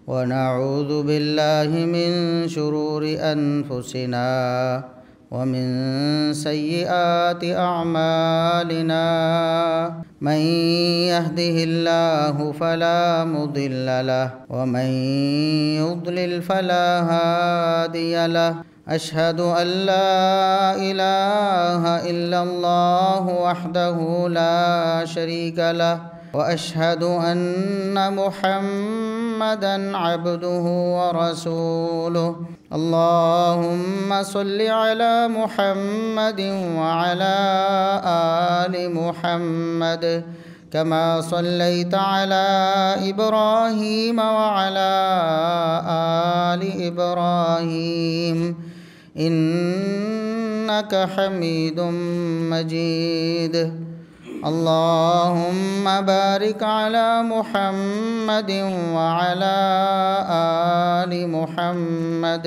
ونعوذ بالله من شرور أنفسنا ومن سيئات أعمالنا من يهده الله فلا مضل له ومن يضلل فلا هادي له أشهد أن لا إله إلا الله وحده لا شريك له وأشهد أن محمدًا عبده ورسوله اللهم صل على محمد وعلى آل محمد كما صليت على إبراهيم وعلى آل إبراهيم إنك حميد مجيد اللهم بارك على محمد وعلى آل محمد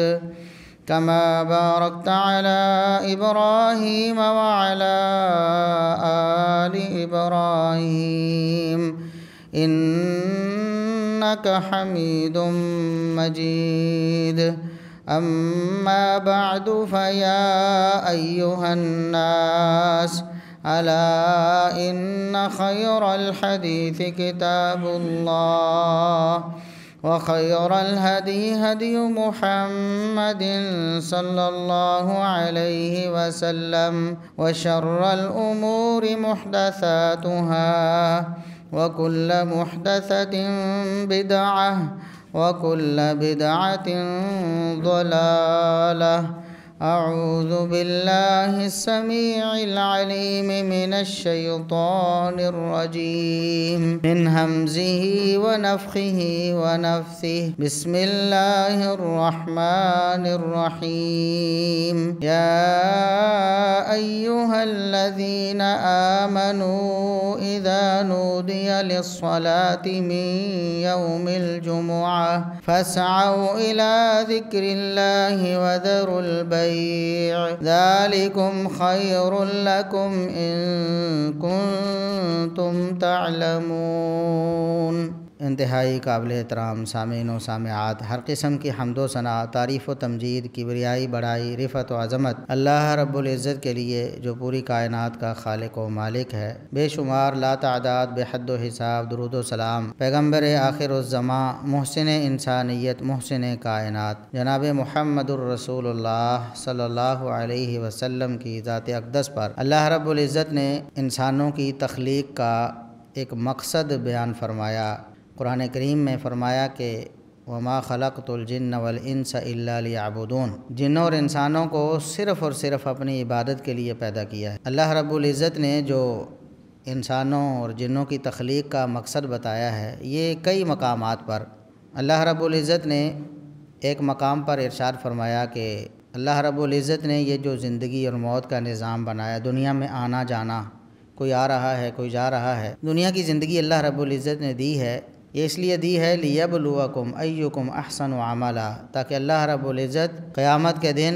كما باركت على إبراهيم وعلى آل إبراهيم إنك حميد مجيد أما بعد فيا أيها الناس ألا إن خير الحديث كتاب الله وخير الهدي هدي محمد صلى الله عليه وسلم وشر الأمور محدثاتها وكل محدثة بدعة وكل بدعة ضلالة أعوذ بالله السميع العليم من الشيطان الرجيم من همزه ونفخه ونفثه بسم الله الرحمن الرحيم يا أيها الذين آمنوا إذا نودي للصلاة من يوم الجمعة فاسعوا إلى ذكر الله وذروا البيع ذلكم خير لكم إن كنتم تعلمون۔ انتہائی قابل احترام سامعین و سامعات، ہر قسم کی حمد و ثنا، تعریف و تمجید، کبریائی، بڑائی، رفعت و عظمت اللہ رب العزت کے لیے جو پوری کائنات کا خالق و مالک ہے۔ بے شمار لا تعداد بے حد و حساب درود و سلام پیغمبر آخر الزماں، محسن انسانیت، محسن کائنات جناب محمد الرسول اللہ صلی اللہ علیہ وسلم کی ذات اقدس پر اللہ رب العزت نے انسانوں کی تخلیق کا ایک مقصد بیان فرمایا۔ قرآن کریم میں فرمایا کہ وما خلقت الجن والانس الا لیعبدون، جنوں اور انسانوں کو صرف اور صرف اپنی عبادت کے لیے پیدا کیا ہے۔ اللہ رب العزت نے جو انسانوں اور جنوں کی تخلیق کا مقصد بتایا ہے، یہ کئی مقامات پر اللہ رب العزت نے ایک مقام پر ارشاد فرمایا کہ اللہ رب العزت نے یہ جو زندگی اور موت کا نظام بنایا، دنیا میں آنا جانا، کوئی آ رہا ہے کوئی جا رہا ہے، دنیا کی زندگی اللہ رب العزت نے دی ہے، یہ اس لیے دی ہے لیبلوکم ایکم احسن عملا، تاکہ اللہ رب العزت قیامت کے دن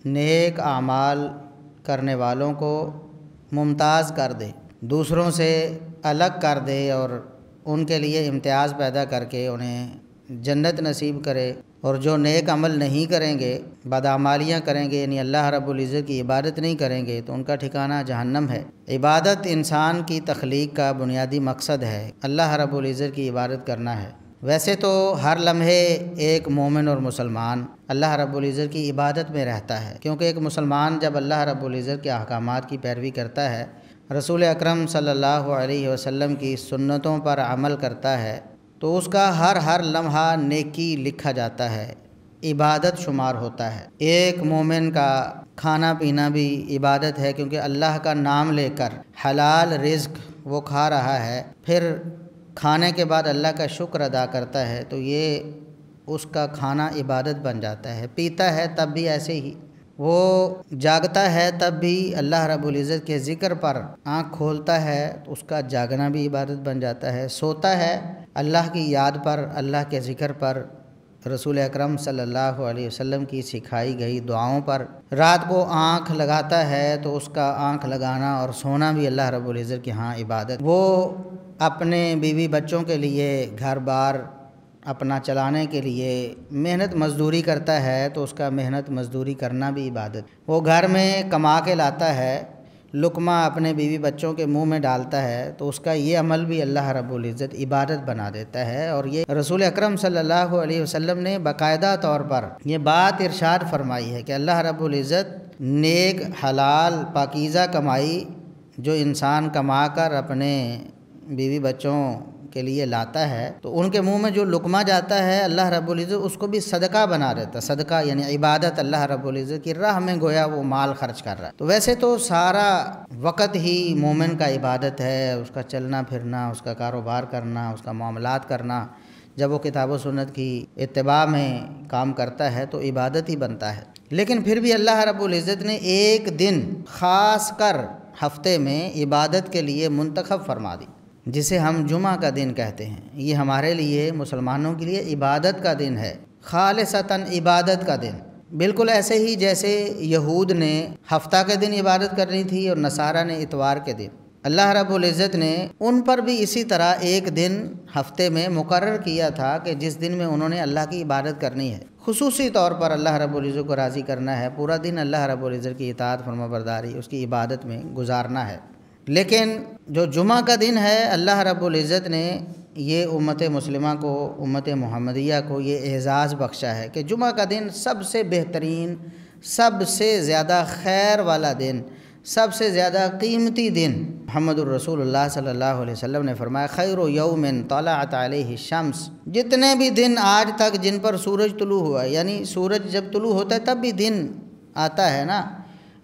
نیک اعمال کرنے والوں کو ممتاز کر دے، دوسروں سے الگ کر دے اور ان کے لیے امتیاز پیدا کر کے انہیں جنت نصیب کرے، اور جو نیک عمل نہیں کریں گے، بدعمالیاں کریں گے، یعنی اللہ رب العزت کی عبادت نہیں کریں گے، تو ان کا ٹھکانہ جہنم ہے۔ عبادت انسان کی تخلیق کا بنیادی مقصد ہے، اللہ رب العزت کی عبادت کرنا ہے۔ ویسے تو ہر لمحے ایک مومن اور مسلمان اللہ رب العزت کی عبادت میں رہتا ہے، کیونکہ ایک مسلمان جب اللہ رب العزت کے احکامات کی پیروی کرتا ہے، رسول اکرم صلی اللہ علیہ وسلم کی سنتوں پر عمل کرتا ہے، تو اس کا ہر لمحہ نیکی لکھا جاتا ہے، عبادت شمار ہوتا ہے۔ ایک مومن کا کھانا پینا بھی عبادت ہے، کیونکہ اللہ کا نام لے کر حلال رزق وہ کھا رہا ہے، پھر کھانے کے بعد اللہ کا شکر ادا کرتا ہے، تو یہ اس کا کھانا عبادت بن جاتا ہے۔ پیتا ہے تب بھی ایسے ہی، وہ جاگتا ہے تب بھی اللہ رب العزت کے ذکر پر آنکھ کھولتا ہے تو اس کا جاگنا بھی عبادت بن جاتا ہے، سوتا ہے اللہ کی یاد پر، اللہ کے ذکر پر، رسول اکرم صلی اللہ علیہ وسلم کی سکھائی گئی دعاؤں پر، رات کو آنکھ لگاتا ہے تو اس کا آنکھ لگانا اور سونا بھی اللہ رب العزت کے ہاں عبادت۔ وہ اپنے بیوی بچوں کے لیے گھر بار اپنا چلانے کے لیے محنت مزدوری کرتا ہے تو اس کا محنت مزدوری کرنا بھی عبادت۔ وہ گھر میں کما کے لاتا ہے، لقمہ اپنے بیوی بچوں کے منہ میں ڈالتا ہے تو اس کا یہ عمل بھی اللہ رب العزت عبادت بنا دیتا ہے۔ اور یہ رسول اکرم صلی اللہ علیہ وسلم نے باقاعدہ طور پر یہ بات ارشاد فرمائی ہے کہ اللہ رب العزت نیک حلال پاکیزہ کمائی جو انسان کما کر اپنے بیوی بچوں کے لیے لاتا ہے تو ان کے منہ میں جو لقمہ جاتا ہے اللہ رب العزت اس کو بھی صدقہ بنا دیتا ہے۔ صدقہ یعنی عبادت اللہ رب العزت کی راہ میں گویا وہ مال خرچ کر رہا ہے۔ تو ویسے تو سارا وقت ہی مومن کا عبادت ہے، اس کا چلنا پھرنا، اس کا کاروبار کرنا، اس کا معاملات کرنا، جب وہ کتاب و سنت کی اتباع میں کام کرتا ہے تو عبادت ہی بنتا ہے۔ لیکن پھر بھی اللہ رب العزت نے ایک دن خاص کر ہفتے میں عبادت کے لیے منتخب فرما دی، جسے ہم جمعہ کا دن کہتے ہیں۔ یہ ہمارے لیے مسلمانوں کے لیے عبادت کا دن ہے، خالصتاً عبادت کا دن، بالکل ایسے ہی جیسے یہود نے ہفتہ کے دن عبادت کرنی تھی اور نصارہ نے اتوار کے دن۔ اللہ رب العزت نے ان پر بھی اسی طرح ایک دن ہفتے میں مقرر کیا تھا کہ جس دن میں انہوں نے اللہ کی عبادت کرنی ہے، خصوصی طور پر اللہ رب العزت کو راضی کرنا ہے، پورا دن اللہ رب العزت کی اطاعت فرما برداری اس کی عبادت میں گزارنا ہے۔ لیکن جو جمعہ کا دن ہے اللہ رب العزت نے یہ امت مسلمہ کو، امت محمدیہ کو یہ اعزاز بخشا ہے کہ جمعہ کا دن سب سے بہترین، سب سے زیادہ خیر والا دن، سب سے زیادہ قیمتی دن۔ محمد الرسول اللہ صلی اللہ علیہ وسلم نے فرمایا خیر یوم طلعت علیہ الشمس، جتنے بھی دن آج تک جن پر سورج طلوع ہوا ہے، یعنی سورج جب طلوع ہوتا ہے تب بھی دن آتا ہے نا،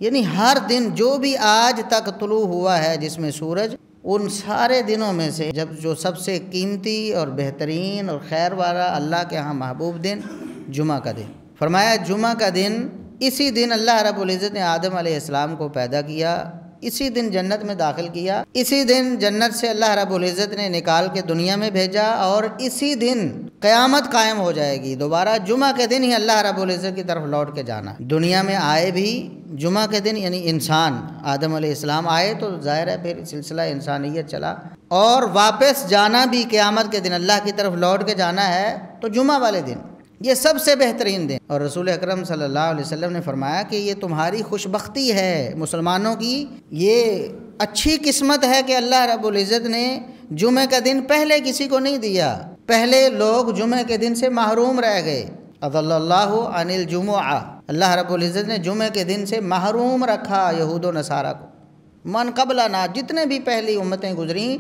یعنی ہر دن جو بھی آج تک طلوع ہوا ہے جس میں سورج، ان سارے دنوں میں سے جو سب سے قیمتی اور بہترین اور خیر والا اللہ کے ہاں محبوب دن جمعہ کا دن۔ فرمایا جمعہ کا دن، اسی دن اللہ رب العزت نے آدم علیہ السلام کو پیدا کیا، اسی دن جنت میں داخل کیا، اسی دن جنت سے اللہ رب العزت نے نکال کے دنیا میں بھیجا، اور اسی دن قیامت قائم ہو جائے گی۔ دوبارہ جمعہ کے دن ہی اللہ رب العزت کی طرف لوٹ کے جانا۔ دنیا میں آئے بھی جمعہ کے دن، یعنی انسان آدم علیہ السلام آئے تو ظاہر ہے پھر سلسلہ انسانیت چلا، اور واپس جانا بھی قیامت کے دن اللہ کی طرف لوٹ کے جانا ہے تو جمعہ والے دن، یہ سب سے بہترین دن۔ اور رسول اکرم صلی اللہ علیہ وسلم نے فرمایا کہ یہ تمہاری خوش بختی ہے مسلمانوں کی، یہ اچھی قسمت ہے کہ اللہ رب العزت نے جمعہ کا دن پہلے کسی کو نہیں دیا، پہلے لوگ جمعہ کے دن سے محروم رہ گئے۔ اضل اللہ عن الجمعہ، اللہ رب العزت نے جمعہ کے دن سے محروم رکھا یہود و نصارہ کو۔ من قبلنا، جتنے بھی پہلی امتیں گزریں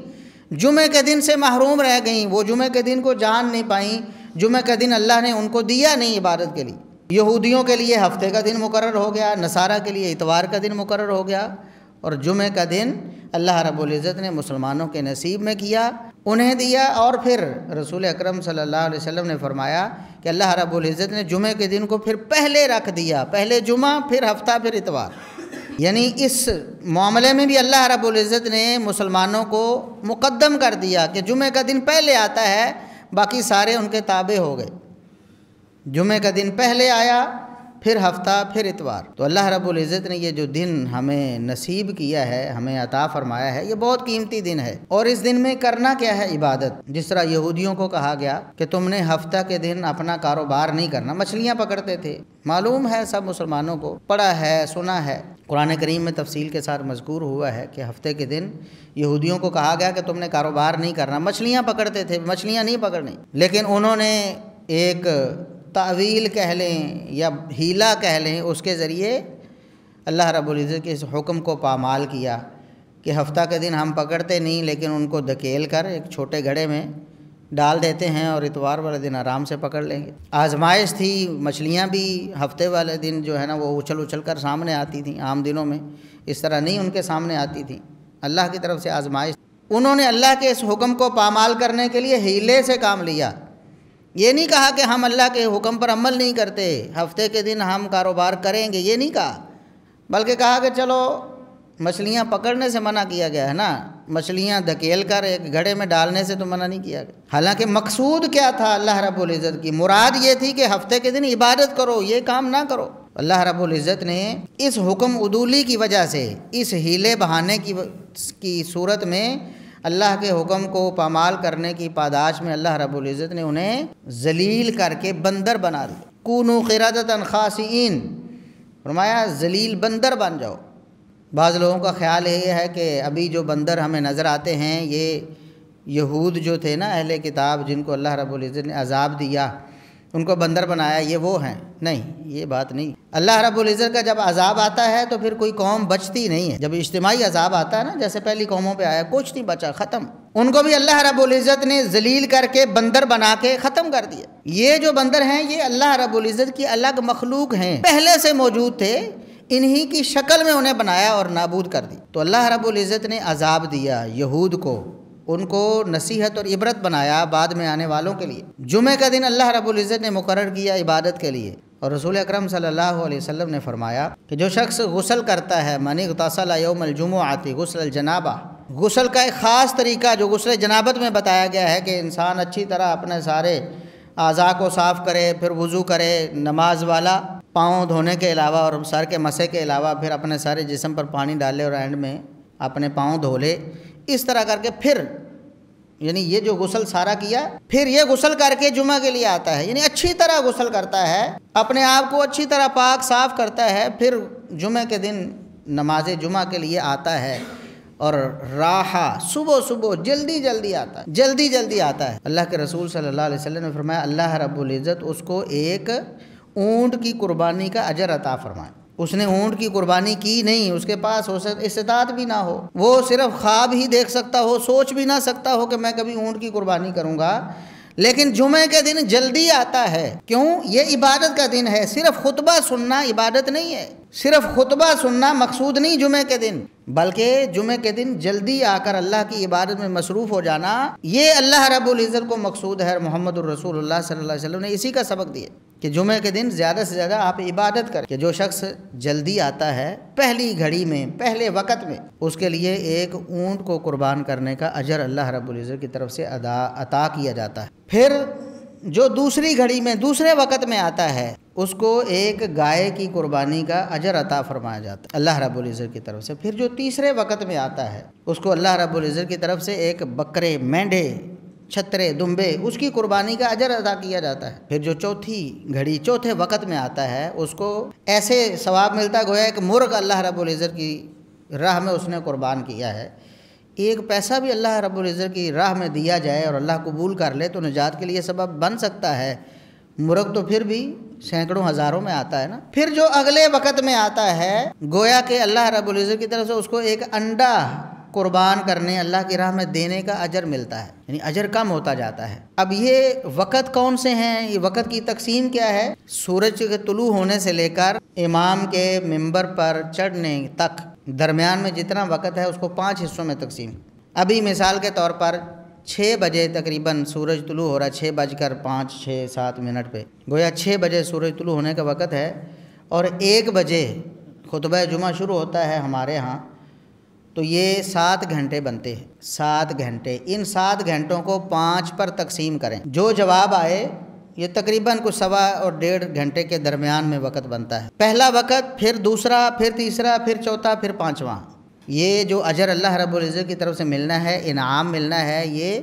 جمعہ کے دن سے محروم رہ گئیں، وہ جمعہ کے دن کو جان نہیں پائیں، جمعہ کا دن اللہ نے ان کو دیا نہیں عبادت کے لیے۔ یہودیوں کے لیے ہفتے کا دن مقرر ہو گیا، نصارہ کے لیے اتوار کا دن مقرر ہو گیا، اور جمعہ کا دن اللہ رب العزت نے مسلمانوں کے نصیب میں کیا، انہیں دیا۔ اور پھر رسول اکرم صلی اللہ علیہ وسلم نے فرمایا کہ اللہ رب العزت نے جمعہ کے دن کو پھر پہلے رکھ دیا، پہلے جمعہ پھر ہفتہ پھر اتوار، یعنی اس معاملے میں بھی اللہ رب العزت نے مسلمانوں کو مقدم کر دیا کہ جمعہ کا دن پہلے آتا ہے، باقی سارے ان کے تابع ہو گئے۔ جمعہ کا دن پہلے آیا، پھر ہفتہ، پھر اتوار۔ تو اللہ رب العزت نے یہ جو دن ہمیں نصیب کیا ہے، ہمیں عطا فرمایا ہے، یہ بہت قیمتی دن ہے۔ اور اس دن میں کرنا کیا ہے؟ عبادت۔ جس طرح یہودیوں کو کہا گیا کہ تم نے ہفتہ کے دن اپنا کاروبار نہیں کرنا، مچھلیاں پکڑتے تھے، معلوم ہے سب مسلمانوں کو، پڑھا ہے، سنا ہے، قرآن کریم میں تفصیل کے ساتھ مذکور ہوا ہے کہ ہفتے کے دن یہودیوں کو کہا گیا کہ تم نے کاروبار نہیں کرنا، مچھلیاں پکڑتے تھے، مچھلیاں نہیں پکڑنی، لیکن انہوں نے ایک تعویل کہہ لیں یا ہیلہ کہہ لیں، اس کے ذریعے اللہ رب العزت کے اس حکم کو پامال کیا کہ ہفتہ کے دن ہم پکڑتے نہیں، لیکن ان کو دھکیل کر ایک چھوٹے گھڑے میں ڈال دیتے ہیں اور اتوار والے دن آرام سے پکڑ لیں گے۔ آزمائش تھی، مچھلیاں بھی ہفتے والے دن جو ہے نا وہ اچھل اچھل کر سامنے آتی تھیں، عام دنوں میں اس طرح نہیں ان کے سامنے آتی تھیں، اللہ کی طرف سے آزمائش۔ انہوں نے اللہ کے اس حکم کو پامال کرنے کے لیے ہیلے سے کام لیا، یہ نہیں کہا کہ ہم اللہ کے حکم پر عمل نہیں کرتے، ہفتے کے دن ہم کاروبار کریں گے، یہ نہیں کہا، بلکہ کہا کہ چلو مچھلیاں پکڑنے سے منع کیا گیا ہے نا، مچھلیاں دھکیل کر ایک گھڑے میں ڈالنے سے تو منع نہیں کیا گیا۔ حالانکہ مقصود کیا تھا اللہ رب العزت کی؟ مراد یہ تھی کہ ہفتے کے دن عبادت کرو، یہ کام نہ کرو۔ اللہ رب العزت نے اس حکم عدولی کی وجہ سے، اس ہیلے بہانے کی صورت میں اللہ کے حکم کو پامال کرنے کی پاداش میں اللہ رب العزت نے انہیں ذلیل کر کے بندر بنا دیا۔ کونوا قردۃ خاسئین، فرمایا ذلیل بندر بن جاؤ۔ بعض لوگوں کا خیال یہ ہے کہ ابھی جو بندر ہمیں نظر آتے ہیں یہ یہود جو تھے نا اہل کتاب، جن کو اللہ رب العزت نے عذاب دیا، ان کو بندر بنایا، یہ وہ ہیں۔ نہیں، یہ بات نہیں۔ اللہ رب العزت کا جب عذاب آتا ہے تو پھر کوئی قوم بچتی نہیں ہے۔ جب اجتماعی عذاب آتا ہے نا، جیسے پہلی قوموں پہ آیا، کچھ نہیں بچا، ختم۔ ان کو بھی اللہ رب العزت نے ذلیل کر کے بندر بنا کے ختم کر دیا۔ یہ جو بندر ہیں یہ اللہ رب العزت کی الگ مخلوق ہیں، پہلے سے موجود تھے، انہی کی شکل میں انہیں بنایا اور نابود کر دی۔ تو اللہ رب العزت نے عذاب دیا یہود کو، ان کو نصیحت اور عبرت بنایا بعد میں آنے والوں کے لیے۔ جمعہ کا دن اللہ رب العزت نے مقرر کیا عبادت کے لیے، اور رسول اکرم صلی اللہ علیہ وسلم نے فرمایا کہ جو شخص غسل کرتا ہے، من اغتسل یوم الجمعۃ غسل الجنابہ، غسل کا ایک خاص طریقہ جو غسل جنابت میں بتایا گیا ہے کہ انسان اچھی طرح اپنے سارے اعضاء کو صاف کرے، پھر وضو کرے نماز والا، پاؤں دھونے کے علاوہ اور سر کے مسح کے علاوہ پھر اپنے سارے جسم پر پانی ڈالے اور اینڈ میں اپنے پاؤں دھو لے، اس طرح کر کے پھر یعنی یہ جو غسل سارا کیا، پھر یہ غسل کر کے جمعہ کے لیے آتا ہے، یعنی اچھی طرح غسل کرتا ہے، اپنے آپ کو اچھی طرح پاک صاف کرتا ہے، پھر جمعہ کے دن نماز جمعہ کے لیے آتا ہے، اور راحہ صبح جلدی جلدی آتا ہے۔ اللہ کے رسول صلی اللہ علیہ وسلم نے فرمایا اللہ رب العزت اس کو ایک اونٹ کی قربانی کا اجر عطا فرمائے۔ اس نے اونٹ کی قربانی کی نہیں، اس کے پاس استطاعت بھی نہ ہو، وہ صرف خواب ہی دیکھ سکتا ہو، سوچ بھی نہ سکتا ہو کہ میں کبھی اونٹ کی قربانی کروں گا، لیکن جمعہ کے دن جلدی آتا ہے۔ کیوں؟ یہ عبادت کا دن ہے، صرف خطبہ سننا عبادت نہیں ہے، صرف خطبہ سننا مقصود نہیں جمعہ کے دن، بلکہ جمعہ کے دن جلدی آ کر اللہ کی عبادت میں مصروف ہو جانا، یہ اللہ رب العزت کو مقصود ہے۔ محمد الرسول اللہ صلی اللہ علیہ وسلم نے اسی کا سبق دیا کہ جمعہ کے دن زیادہ سے زیادہ آپ عبادت کریں، کہ جو شخص جلدی آتا ہے پہلی گھڑی میں، پہلے وقت میں، اس کے لیے ایک اونٹ کو قربان کرنے کا اجر اللہ رب العزت کی طرف سے عطا کیا جاتا ہے۔ پھر جو دوسری گھڑی میں، دوسرے وقت میں آتا ہے، اس کو ایک گائے کی قربانی کا اجر عطا فرمایا جاتا ہے اللہ رب العزت کی طرف سے۔ پھر جو تیسرے وقت میں آتا ہے، اس کو اللہ رب العزت کی طرف سے ایک بکرے، مینڈھے، چھترے، دمبے، اس کی قربانی کا اجر ادا کیا جاتا ہے۔ پھر جو چوتھی گھڑی، چوتھے وقت میں آتا ہے، اس کو ایسے ثواب ملتا ہے گویا ایک مرغ اللہ رب العزت کی راہ میں اس نے قربان کیا ہے۔ ایک پیسہ بھی اللہ رب العزت کی راہ میں دیا جائے اور اللہ قبول کر لے تو نجات کے لیے سبب بن سکتا ہے۔ مرغ تو پھر بھی سینکڑوں ہزاروں میں آتا ہے نا۔ پھر جو اگلے وقت میں آتا ہے، گویا کہ اللہ رب العزت کی طرف سے اس کو ایک انڈا قربان کرنے، اللہ کی راہ میں دینے کا اجر ملتا ہے، یعنی اجر کم ہوتا جاتا ہے۔ اب یہ وقت کون سے ہیں، یہ وقت کی تقسیم کیا ہے؟ سورج کے طلوع ہونے سے لے کر امام کے ممبر پر چڑھنے تک درمیان میں جتنا وقت ہے اس کو 5 حصوں میں تقسیم۔ ابھی مثال کے طور پر 6 بجے تقریباً سورج طلوع ہو رہا ہے، 6:05 6-7 پہ، گویا 6 بجے سورج طلوع ہونے کا وقت ہے، اور 1 بجے خطبہ جمعہ شروع ہوتا ہے ہمارے ہاں، تو یہ 7 گھنٹے بنتے ہیں۔ 7 گھنٹے، ان 7 گھنٹوں کو 5 پر تقسیم کریں، جو جواب آئے یہ تقریباً کچھ 1.25 اور 1.5 گھنٹے کے درمیان میں وقت بنتا ہے۔ پہلا وقت، پھر دوسرا، پھر تیسرا، پھر چوتھا، پھر 5واں۔ یہ جو اجر اللہ رب العزت کی طرف سے ملنا ہے، انعام ملنا ہے، یہ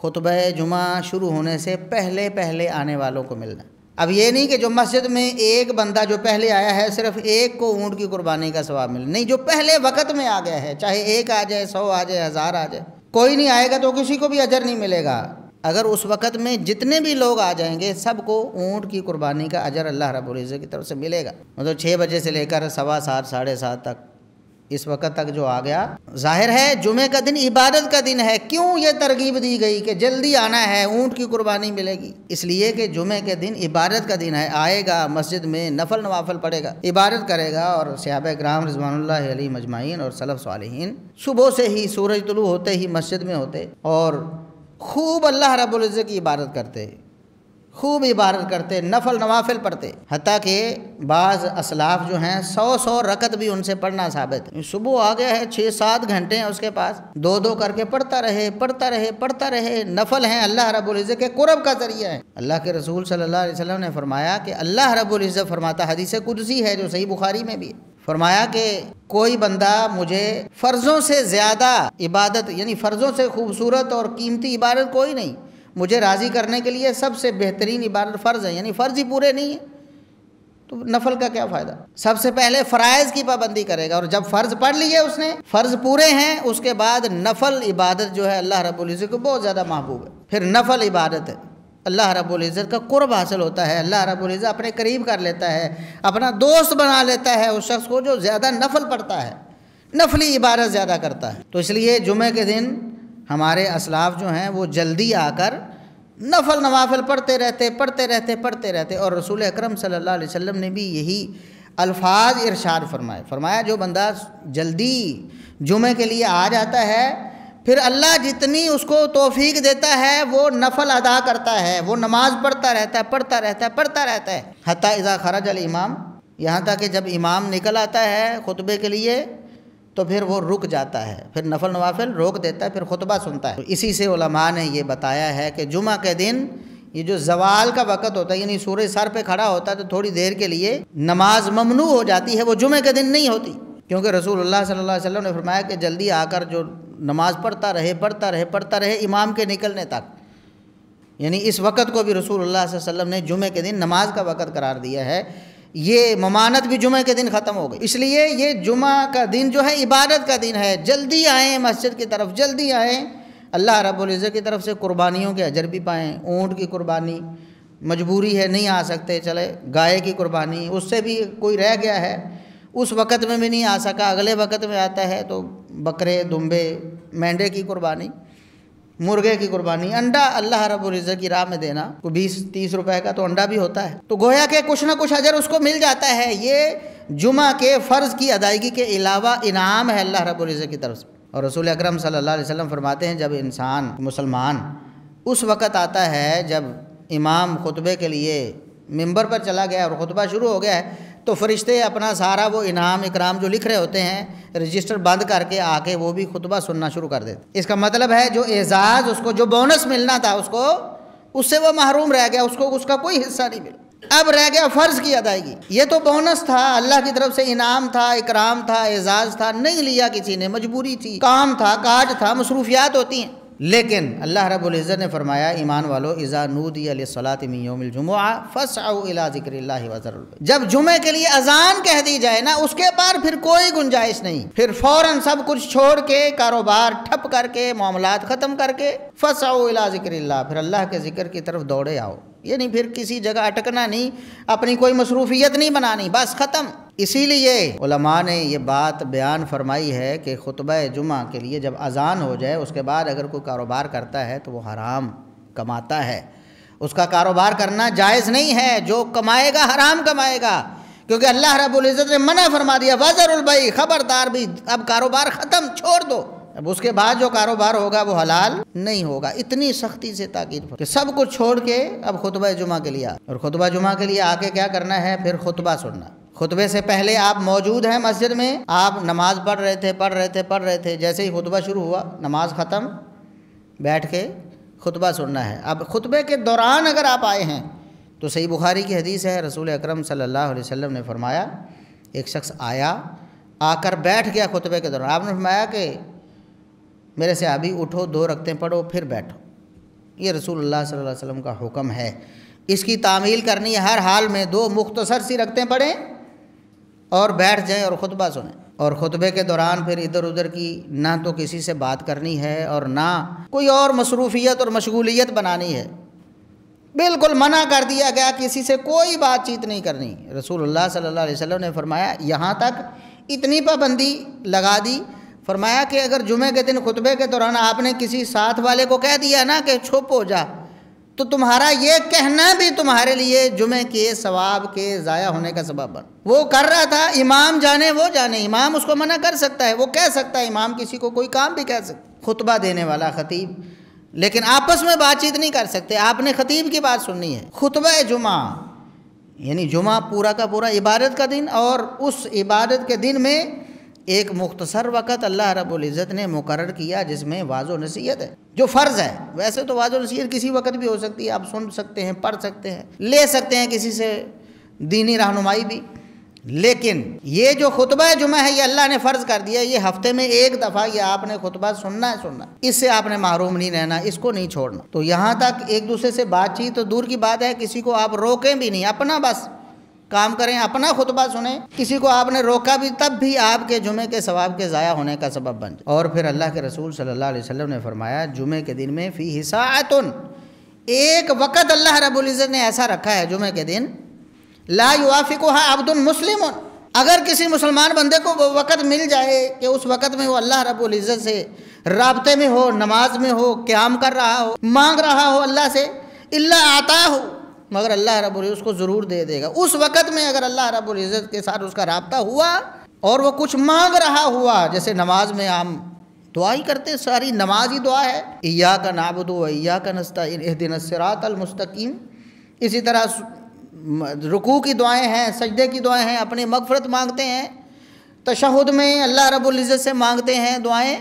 خطبہ جمعہ شروع ہونے سے پہلے آنے والوں کو ملنا ہے۔ اب یہ نہیں کہ جو مسجد میں ایک بندہ جو پہلے آیا ہے صرف ایک کو اونٹ کی قربانی کا ثواب ملے، نہیں، جو پہلے وقت میں آ گیا ہے، چاہے 1 آ جائے، 100 آ جائے، 1000 آ جائے، کوئی نہیں آئے گا تو کسی کو بھی اجر نہیں ملے گا۔ اگر اس وقت میں جتنے بھی لوگ آ جائیں گے سب کو اونٹ کی قربانی کا اجر اللہ رب العزت کی طرف سے ملے گا۔ مطلب 6 بجے سے لے کر 7:15 7:30 تک، اس وقت تک جو آ گیا، ظاہر ہے جمعہ کا دن عبادت کا دن ہے۔ کیوں یہ ترغیب دی گئی کہ جلدی آنا ہے، اونٹ کی قربانی ملے گی؟ اس لیے کہ جمعہ کے دن عبادت کا دن ہے، آئے گا مسجد میں، نفل نوافل پڑھے گا، عبادت کرے گا، اور صحابہ کرام رضوان اللہ علیہم اجمعین اور سلف صالحین صبح سے ہی سورج طلوع ہوتے ہی مسجد میں ہوتے اور خوب اللہ رب العزت کی عبادت کرتے، خوب عبادت کرتے، نفل نوافل پڑھتے، حتیٰ کہ بعض اسلاف جو ہیں 100 رکعت بھی ان سے پڑھنا ثابت ہے۔ صبح آ گیا ہے، 6-7 گھنٹے ہیں اس کے پاس، 2 کر کے پڑھتا رہے، نفل ہیں، اللہ رب العزت کے قرب کا ذریعہ ہے۔ اللہ کے رسول صلی اللہ علیہ وسلم نے فرمایا کہ اللہ رب العزت فرماتا، حدیث قدسی ہے جو صحیح بخاری میں بھی ہے، فرمایا کہ کوئی بندہ مجھے فرضوں سے زیادہ عبادت، یعنی فرضوں سے خوبصورت اور قیمتی عبادت کوئی نہیں، مجھے راضی کرنے کے لیے سب سے بہترین عبادت فرض ہے، یعنی فرض ہی پورے نہیں ہیں تو نفل کا کیا فائدہ؟ سب سے پہلے فرائض کی پابندی کرے گا، اور جب فرض پڑھ لیے اس نے، فرض پورے ہیں، اس کے بعد نفل عبادت جو ہے اللہ رب العزت کو بہت زیادہ محبوب ہے۔ پھر نفل عبادت ہے، اللہ رب العزت کا قرب حاصل ہوتا ہے، اللہ رب العزت اپنے قریب کر لیتا ہے، اپنا دوست بنا لیتا ہے اس شخص کو جو زیادہ نفل پڑھتا ہے، نفلی عبادت زیادہ کرتا ہے۔ تو اس لیے جمعہ کے دن ہمارے اسلاف جو ہیں وہ جلدی آ کر نفل نوافل پڑھتے رہتے، اور رسول اکرم صلی اللہ علیہ وسلم نے بھی یہی الفاظ ارشاد فرمایا جو بندہ جلدی جمعہ کے لیے آ جاتا ہے، پھر اللہ جتنی اس کو توفیق دیتا ہے وہ نفل ادا کرتا ہے، وہ نماز پڑھتا رہتا ہے حتیٰ اذا خرج الامام، یہاں تک کہ جب امام نکل آتا ہے خطبے کے لیے تو پھر وہ رک جاتا ہے، پھر نفل نوافل روک دیتا ہے، پھر خطبہ سنتا ہے۔ تو اسی سے علماء نے یہ بتایا ہے کہ جمعہ کے دن یہ جو زوال کا وقت ہوتا ہے، یعنی سورج سر پہ کھڑا ہوتا ہے تو تھوڑی دیر کے لیے نماز ممنوع ہو جاتی ہے، وہ جمعہ کے دن نہیں ہوتی، کیونکہ رسول اللہ صلی اللہ علیہ وسلم نے فرمایا کہ جلدی آ کر جو نماز پڑھتا رہے امام کے نکلنے تک، یعنی اس وقت کو بھی رسول اللہ صلی اللہ علیہ وسلم نے جمعہ کے دن نماز کا وقت قرار دیا ہے، یہ ممانت بھی جمعہ کے دن ختم ہو گئی۔ اس لیے یہ جمعہ کا دن جو ہے عبادت کا دن ہے، جلدی آئیں مسجد کی طرف، جلدی آئیں، اللہ رب العزت کی طرف سے قربانیوں کے اجر بھی پائیں، اونٹ کی قربانی مجبوری ہے نہیں آ سکتے، چلے گائے کی قربانی، اس سے بھی کوئی رہ گیا ہے اس وقت میں بھی نہیں آ سکا، اگلے وقت میں آتا ہے تو بکرے، دمبے، مینڈے کی قربانی، مرغے کی قربانی، انڈا اللہ رب العزت کی راہ میں دینا، کوئی 20-30 روپے کا تو انڈا بھی ہوتا ہے، تو گویا کہ کچھ نہ کچھ اجر اس کو مل جاتا ہے۔ یہ جمعہ کے فرض کی ادائیگی کے علاوہ انعام ہے اللہ رب العزت کی طرف سے۔ اور رسول اکرم صلی اللہ علیہ وسلم فرماتے ہیں جب انسان مسلمان اس وقت آتا ہے جب امام خطبے کے لیے ممبر پر چلا گیا اور خطبہ شروع ہو گیا ہے تو فرشتے اپنا سارا وہ انعام اکرام جو لکھ رہے ہوتے ہیں رجسٹر بند کر کے آ کے وہ بھی خطبہ سننا شروع کر دیتے۔ اس کا مطلب ہے جو اعزاز اس کو، جو بونس ملنا تھا اس سے وہ محروم رہ گیا، اس کا کوئی حصہ نہیں ملا، اب رہ گیا فرض کی ادائیگی۔ یہ تو بونس تھا، اللہ کی طرف سے انعام تھا، اکرام تھا، اعزاز تھا، نہیں لیا کسی نے، مجبوری تھی، کام تھا، کاج تھا، مصروفیات ہوتی ہیں، لیکن اللہ رب العزت نے فرمایا ایمان والو اذا نودی للصلاۃ من یوم الجمعہ فاسعوا الی ذکر اللہ وذروا البیع، جب جمعے کے لیے اذان کہہ دی جائے نا اس کے بعد پھر کوئی گنجائش نہیں، پھر فوراً سب کچھ چھوڑ کے، کاروبار ٹھپ کر کے، معاملات ختم کر کے، فاسعوا الی ذکر اللہ، پھر اللہ کے ذکر کی طرف دوڑے آؤ، یعنی پھر کسی جگہ اٹکنا نہیں، اپنی کوئی مصروفیت نہیں بنانی، بس ختم۔ اسی لیے علماء نے یہ بات بیان فرمائی ہے کہ خطبہ جمعہ کے لیے جب اذان ہو جائے اس کے بعد اگر کوئی کاروبار کرتا ہے تو وہ حرام کماتا ہے، اس کا کاروبار کرنا جائز نہیں ہے، جو کمائے گا حرام کمائے گا، کیونکہ اللہ رب العزت نے منع فرما دیا وذروا البیع، خبردار بھی اب کاروبار ختم، چھوڑ دو، اب اس کے بعد جو کاروبار ہوگا وہ حلال نہیں ہوگا۔ اتنی سختی سے تاکید کہ سب کچھ چھوڑ کے اب خطبہ جمعہ کے لیے اور خطبہ جمعہ کے لیے آ کے کیا کرنا ہے، پھر خطبہ سننا۔ خطبے سے پہلے آپ موجود ہیں مسجد میں، آپ نماز پڑھ رہے تھے، جیسے ہی خطبہ شروع ہوا نماز ختم، بیٹھ کے خطبہ سننا ہے۔ اب خطبے کے دوران اگر آپ آئے ہیں تو صحیح بخاری کی حدیث ہے، رسول اکرم صلی اللہ علیہ وسلم نے فرمایا ایک شخص آیا، آ کر بیٹھ گیا خطبے کے دوران، آپ نے فرمایا کہ میرے صحابی اٹھو 2 رکعتیں پڑھو پھر بیٹھو، یہ رسول اللہ صلی اللہ علیہ وسلم کا حکم ہے، اس کی تعمیل کرنی ہے، ہر حال میں 2 مختصر سی رکعتیں پڑھیں اور بیٹھ جائیں اور خطبہ سنیں، اور خطبے کے دوران پھر ادھر ادھر کی نہ تو کسی سے بات کرنی ہے اور نہ کوئی اور مصروفیت اور مشغولیت بنانی ہے، بالکل منع کر دیا گیا، کسی سے کوئی بات چیت نہیں کرنی۔ رسول اللہ صلی اللہ علیہ وسلم نے فرمایا یہاں تک اتنی پابندی لگا دی، فرمایا کہ اگر جمعے کے دن خطبے کے دوران آپ نے کسی ساتھ والے کو کہہ دیا نا کہ چھپ ہو جا، تو تمہارا یہ کہنا بھی تمہارے لیے جمعے کے ثواب کے ضائع ہونے کا سبب بن۔ وہ کر رہا تھا، امام جانے وہ جانے، امام اس کو منع کر سکتا ہے، وہ کہہ سکتا ہے، امام کسی کو کوئی کام بھی کہہ سکتا ہے، خطبہ دینے والا خطیب، لیکن آپس میں بات چیت نہیں کر سکتے، آپ نے خطیب کی بات سننی ہے۔ خطبہ جمعہ یعنی جمعہ پورا کا پورا عبادت کا دن، اور اس عبادت کے دن میں ایک مختصر وقت اللہ رب العزت نے مقرر کیا جس میں واعظ و نصیحت ہے، جو فرض ہے۔ ویسے تو واعظ و نصیحت کسی وقت بھی ہو سکتی ہے، آپ سن سکتے ہیں، پڑھ سکتے ہیں، لے سکتے ہیں کسی سے دینی رہنمائی بھی، لیکن یہ جو خطبہ جمعہ ہے یہ اللہ نے فرض کر دیا، یہ ہفتے میں ایک دفعہ یہ آپ نے خطبہ سننا ہے، اس سے آپ نے محروم نہیں رہنا، اس کو نہیں چھوڑنا۔ تو یہاں تک ایک دوسرے سے بات چیت تو دور کی بات ہے، کسی کو آپ روکیں بھی نہیں، اپنا بس کام کریں، اپنا خطبہ سنیں، کسی کو آپ نے روکا بھی تب بھی آپ کے جمعے کے ثواب کے ضائع ہونے کا سبب بن جائے۔ اور پھر اللہ کے رسول صلی اللہ علیہ وسلم نے فرمایا جمعے کے دن میں فیہ ساعۃ، ایک وقت اللہ رب العزت نے ایسا رکھا ہے جمعے کے دن، لا یوافقها عبد مسلم، اگر کسی مسلمان بندے کو وہ وقت مل جائے کہ اس وقت میں وہ اللہ رب العزت سے رابطے میں ہو، نماز میں ہو، قیام کر رہا ہو، مانگ رہا ہو اللہ سے، الا آتاہ، مگر اللہ رب العزت اس کو ضرور دے دے گا۔ اس وقت میں اگر اللہ رب العزت کے ساتھ اس کا رابطہ ہوا اور وہ کچھ مانگ رہا ہوا، جیسے نماز میں ہم دعا ہی کرتے، ساری نماز ہی دعا ہے، ایاک نعبد و ایاک نستعین اہدنا الصراط المستقیم، اسی طرح رکوع کی دعائیں ہیں، سجدے کی دعائیں ہیں، اپنی مغفرت مانگتے ہیں، تشہد میں اللہ رب العزت سے مانگتے ہیں دعائیں۔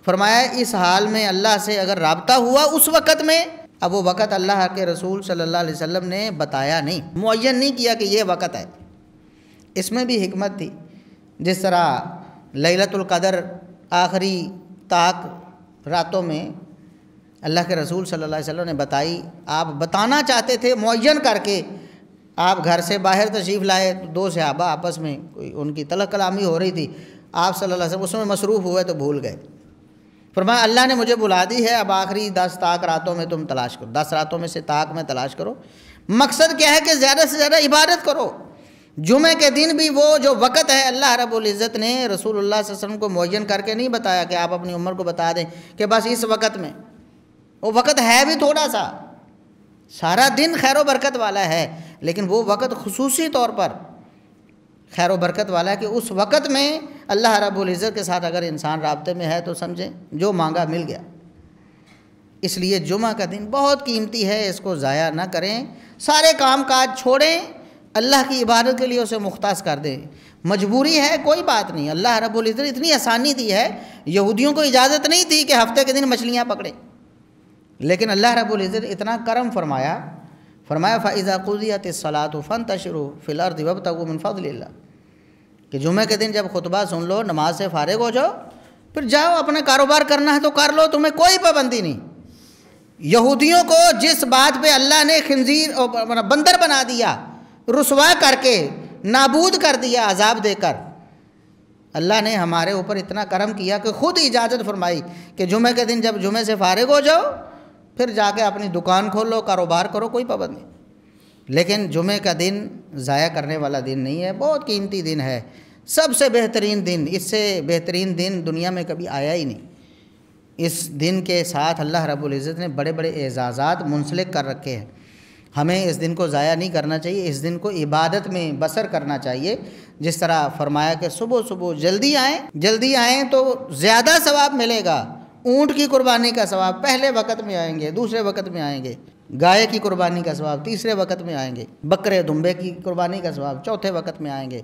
فرمایا اس حال میں اللہ سے اگر رابطہ ہوا اس وقت میں، اب وہ وقت اللہ کے رسول صلی اللہ علیہ وسلم نے بتایا نہیں، معین نہیں کیا کہ یہ وقت ہے، اس میں بھی حکمت تھی۔ جس طرح لیلۃ القدر آخری طاق راتوں میں اللہ کے رسول صلی اللہ علیہ وسلم نے بتائی، آپ بتانا چاہتے تھے معین کر کے، آپ گھر سے باہر تشریف لائے تو دو صحابہ آپس میں کوئی ان کی تلق کلامی ہو رہی تھی، آپ صلی اللہ علیہ وسلم اس میں مصروف ہوئے تو بھول گئے۔ فرمایا اللہ نے مجھے بلا دی ہے، اب آخری 10 طاق راتوں میں تم تلاش کرو، 10 راتوں میں سے طاق میں تلاش کرو۔ مقصد کیا ہے کہ زیادہ سے زیادہ عبادت کرو۔ جمعے کے دن بھی وہ جو وقت ہے اللہ رب العزت نے رسول اللہ صلی اللہ علیہ وسلم کو معین کر کے نہیں بتایا کہ آپ اپنی عمر کو بتا دیں کہ بس اس وقت میں، وہ وقت ہے بھی تھوڑا سا، سارا دن خیر و برکت والا ہے، لیکن وہ وقت خصوصی طور پر خیر و برکت والا ہے کہ اس وقت میں اللہ رب العزت کے ساتھ اگر انسان رابطے میں ہے تو سمجھیں جو مانگا مل گیا۔ اس لیے جمعہ کا دن بہت قیمتی ہے، اس کو ضائع نہ کریں، سارے کام کاج چھوڑیں، اللہ کی عبادت کے لیے اسے مختص کر دیں۔ مجبوری ہے کوئی بات نہیں، اللہ رب العزت نے اتنی آسانی دی ہے، یہودیوں کو اجازت نہیں تھی کہ ہفتے کے دن مچھلیاں پکڑیں، لیکن اللہ رب العزت نے اتنا کرم فرمایا فَإِذَا قُضِيَتِ الصَّلَاةُ فَانتَشِرُوا فِي الْأَرْضِ وَابْتَغُوا مِنْ فَضْلِ اللَّهِ، کہ جمعہ کے دن جب خطبہ سن لو، نماز سے فارغ ہو جاؤ، پھر جاؤ اپنے کاروبار کرنا ہے تو کر لو، تمہیں کوئی پابندی نہیں۔ یہودیوں کو جس بات پہ اللہ نے خنزیر اور بندر بنا دیا، رسوا کر کے نابود کر دیا عذاب دے کر، اللہ نے ہمارے اوپر اتنا کرم کیا کہ خود اجازت فرمائی کہ جمعہ کے دن جب جمعے سے فارغ ہو جاؤ پھر جا کے اپنی دکان کھولو، کاروبار کرو، کوئی پابندی نہیں۔ لیکن جمعہ کا دن ضائع کرنے والا دن نہیں ہے، بہت قیمتی دن ہے، سب سے بہترین دن، اس سے بہترین دن دنیا میں کبھی آیا ہی نہیں۔ اس دن کے ساتھ اللہ رب العزت نے بڑے بڑے اعزازات منسلک کر رکھے ہیں، ہمیں اس دن کو ضائع نہیں کرنا چاہیے، اس دن کو عبادت میں بسر کرنا چاہیے۔ جس طرح فرمایا کہ صبح جلدی آئیں تو زیادہ ثواب ملے گا، اونٹ کی قربانی کا ثواب پہلے وقت میں آئیں گے، دوسرے وقت میں آئیں گے، گائے کی قربانی کا ثواب تیسرے وقت میں آئیں گے، بکرے دمبے کی قربانی کا ثواب چوتھے وقت میں آئیں گے،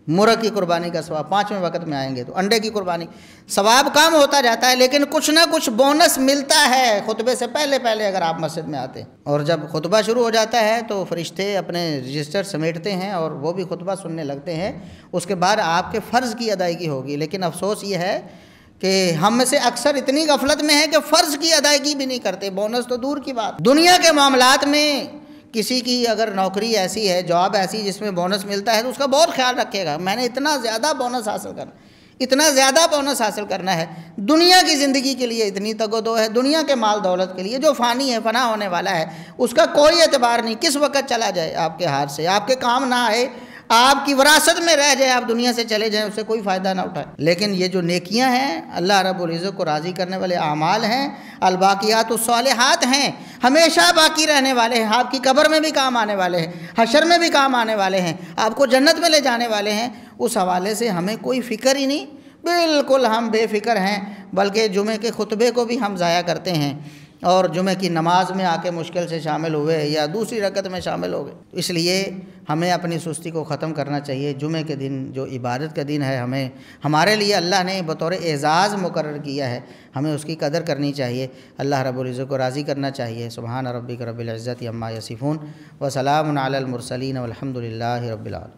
مرغ کی قربانی کا ثواب 5ویں وقت میں آئیں گے، تو انڈے کی قربانی ثواب کم ہوتا جاتا ہے، لیکن کچھ نہ کچھ بونس ملتا ہے خطبے سے پہلے اگر آپ مسجد میں آتے ہیں۔ اور جب خطبہ شروع ہو جاتا ہے تو فرشتے اپنے رجسٹر سمیٹتے ہیں اور وہ بھی خطبہ سننے لگتے ہیں، اس کے بعد آپ کے فرض کی ادائیگی ہوگی۔ لیکن افسوس یہ ہے کہ ہم میں سے اکثر اتنی غفلت میں ہے کہ فرض کی ادائیگی بھی نہیں کرتے، بونس تو دور کی بات۔ دنیا کے معاملات میں کسی کی اگر نوکری ایسی ہے، جاب ایسی جس میں بونس ملتا ہے تو اس کا بہت خیال رکھے گا، میں نے اتنا زیادہ بونس حاصل کرنا ہے۔ دنیا کی زندگی کے لیے اتنی تگ و دو ہے، دنیا کے مال دولت کے لیے جو فانی ہے، فنا ہونے والا ہے، اس کا کوئی اعتبار نہیں، کس وقت چلا جائے آپ کے ہاتھ سے، آپ کے کام نہ آئے، آپ کی وراثت میں رہ جائے، آپ دنیا سے چلے جائیں، اس سے کوئی فائدہ نہ اٹھائے۔ لیکن یہ جو نیکیاں ہیں، اللہ رب العزت کو راضی کرنے والے اعمال ہیں، الباقیات الصالحات ہیں، ہمیشہ باقی رہنے والے ہیں، آپ کی قبر میں بھی کام آنے والے ہیں، حشر میں بھی کام آنے والے ہیں، آپ کو جنت میں لے جانے والے ہیں۔ اس حوالے سے ہمیں کوئی فکر ہی نہیں، بالکل ہم بے فکر ہیں، بلکہ جمعے کے خطبے کو بھی ہم ضائع کرتے ہیں، اور جمعہ کی نماز میں آ کے مشکل سے شامل ہوئے یا دوسری رکعت میں شامل ہو گئے۔ اس لیے ہمیں اپنی سستی کو ختم کرنا چاہیے۔ جمعہ کے دن جو عبادت کا دن ہے، ہمارے لیے اللہ نے بطور اعزاز مقرر کیا ہے، ہمیں اس کی قدر کرنی چاہیے، اللہ رب العزت کو راضی کرنا چاہیے۔ سبحان ربک رب العزت عما یصفون وسلام علی المرسلین والحمد للہ رب العالمین۔